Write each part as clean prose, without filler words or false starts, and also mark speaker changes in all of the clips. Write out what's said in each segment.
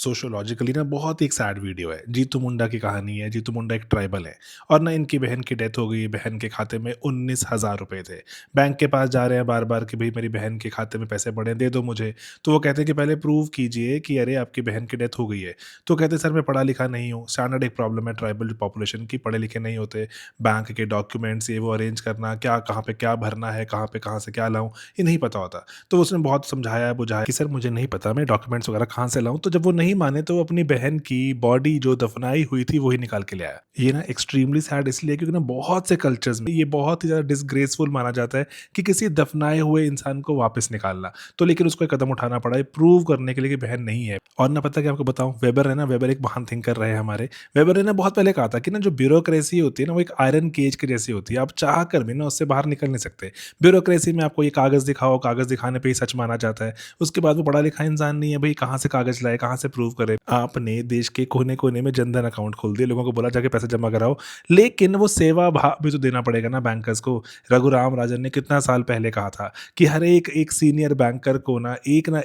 Speaker 1: सोशियोलॉजिकली ना बहुत ही एक सैड वीडियो है। जीतू मुंडा की कहानी है। जीतू मुंडा एक ट्राइबल है और ना इनकी बहन की डेथ हो गई। बहन के खाते में 19,000 रुपए थे। बैंक के पास जा रहे हैं बार-बार कि भई मेरी बहन के खाते में पैसे पड़े हैं, दे दो मुझे। तो वो कहते हैं कि पहले प्रूव कीजिए कि अरे आपकी बहन की डेथ हो गई है। तो कहते हैं सर मैं पढ़ा-लिखा नहीं हूँ। स्टैंडर्ड एक प्रॉब्लम है ट्राइबल पॉपुलेशन की, पढ़े-लिखे नहीं होते। बैंक के डॉक्यूमेंट्स ये वो अरेंज करना, क्या कहाँ पे क्या भरना है, कहाँ पे कहाँ से क्या लाऊँ, ये नहीं पता होता। तो उसने बहुत समझाया-बुझाया कि सर मुझे नहीं पता मैं डॉक्यूमेंट्स वगैरह कहाँ से लाऊँ। तो जब वो नहीं माने तो वो अपनी बहन की बॉडी जो दफनाई हुई थी वही निकाल के ले आया। ये ना एक्सट्रीमली सैड इसलिए क्योंकि ना बहुत से कल्चर्स में ये बहुत ही ज़्यादा डिसग्रेसफुल माना जाता है कि किसी दफनाए हुए इंसान को वापस निकालना। तो लेकिन उसको एक कदम उठाना पड़ा ये प्रूव करने के लिए कि बहन नहीं है। और ना पता क्या आपको बताऊँ, वेबर है ना, वेबर एक महान थिंकर रहे हमारे। वेबर ने ना बहुत पहले कहा था कि ना जो ब्यूरोक्रेसी होती है ना वो एक आयरन केज के जैसी होती है। आप चाह कर भी ना उससे बाहर निकल नहीं सकते। ब्यूरोक्रेसी में आपको ये कागज़ दिखाओ, कागज़ दिखाने पे ही सच माना जाता है। उसके बाद वो पढ़ा-लिखा इंसान नहीं है, भई कहाँ से कागज़ लाए, कहाँ से प्रूव करे। आपने देश के कोने-कोने में जनधन अकाउंट खोल दिए, लोगों को बोला जाके पैसे जमा कराओ, लेकिन वो सेवा भाव भी तो देना पड़ेगा ना बैंकर्स को। रघुराम राजन ने कितना साल पहले कहा था कि हर एक सीनियर बैंकर को ना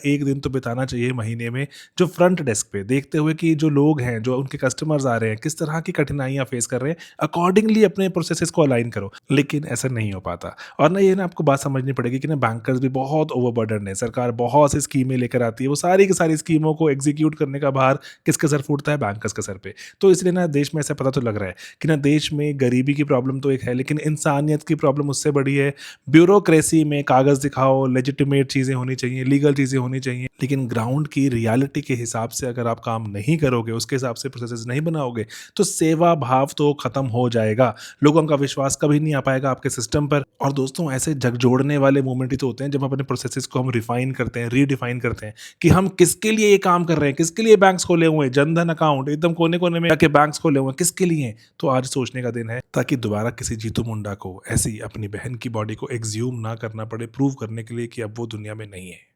Speaker 1: एक दिन तो बिताना चाहिए महीने में, जो फ्रंट डेस्क पे देखते हुए कि जो लोग हैं, जो उनके कस्टमर्स आ रहे हैं, किस तरह की कठिनाइयाँ फेस कर रहे हैं, अकॉर्डिंगली अपने प्रोसेसेस को अलाइन करो। लेकिन ऐसा नहीं हो पाता। और ना ये ना आपको बात समझनी पड़ेगी कि ना बैंकर्स भी बहुत ओवरबर्डन है। सरकार बहुत सी स्कीमें लेकर आती है, वो सारी की सारी स्कीमों को एग्जीक्यूट करने का भार किसके सर फूटता है? बैंकर्स के सर पे। तो इसलिए ना देश में ऐसा पता तो लग रहा है कि ना देश में गरीबी की प्रॉब्लम तो एक है, लेकिन इंसानियत की प्रॉब्लम उससे बड़ी है। ब्यूरोक्रेसी में कागज़ दिखाओ, लेजिटिमेट चीज़ें होनी चाहिए, लीगल चीज़ें होनी चाहिए, लेकिन ग्राउंड की रियलिटी के हिसाब से अगर आप काम नहीं करोगे, उसके हिसाब से प्रोसेसेस नहीं बनाओगे, तो सेवा भाव तो खत्म हो जाएगा। लोगों का विश्वास कभी नहीं आ पाएगा आपके सिस्टम पर। और दोस्तों ऐसे जग जोड़ने वाले मोमेंट ही तो होते हैं जब अपने प्रोसेसेस को हम रिफाइन करते हैं, रीडिफाइन करते हैं कि हम किसके लिए ये काम कर रहे हैं, किसके लिए बैंक्स खोले हुए हैं, जनधन अकाउंट एकदम कोने-कोने में जाके बैंक्स खोले हुए हैं, किसके लिए हैं? तो आज सोचने का दिन है ताकि दोबारा किसी जीतू मुंडा को ऐसी अपनी बहन की बॉडी को एक्सह्यूम ना करना पड़े, प्रूव करने के लिए कि अब वो दुनिया में नहीं है।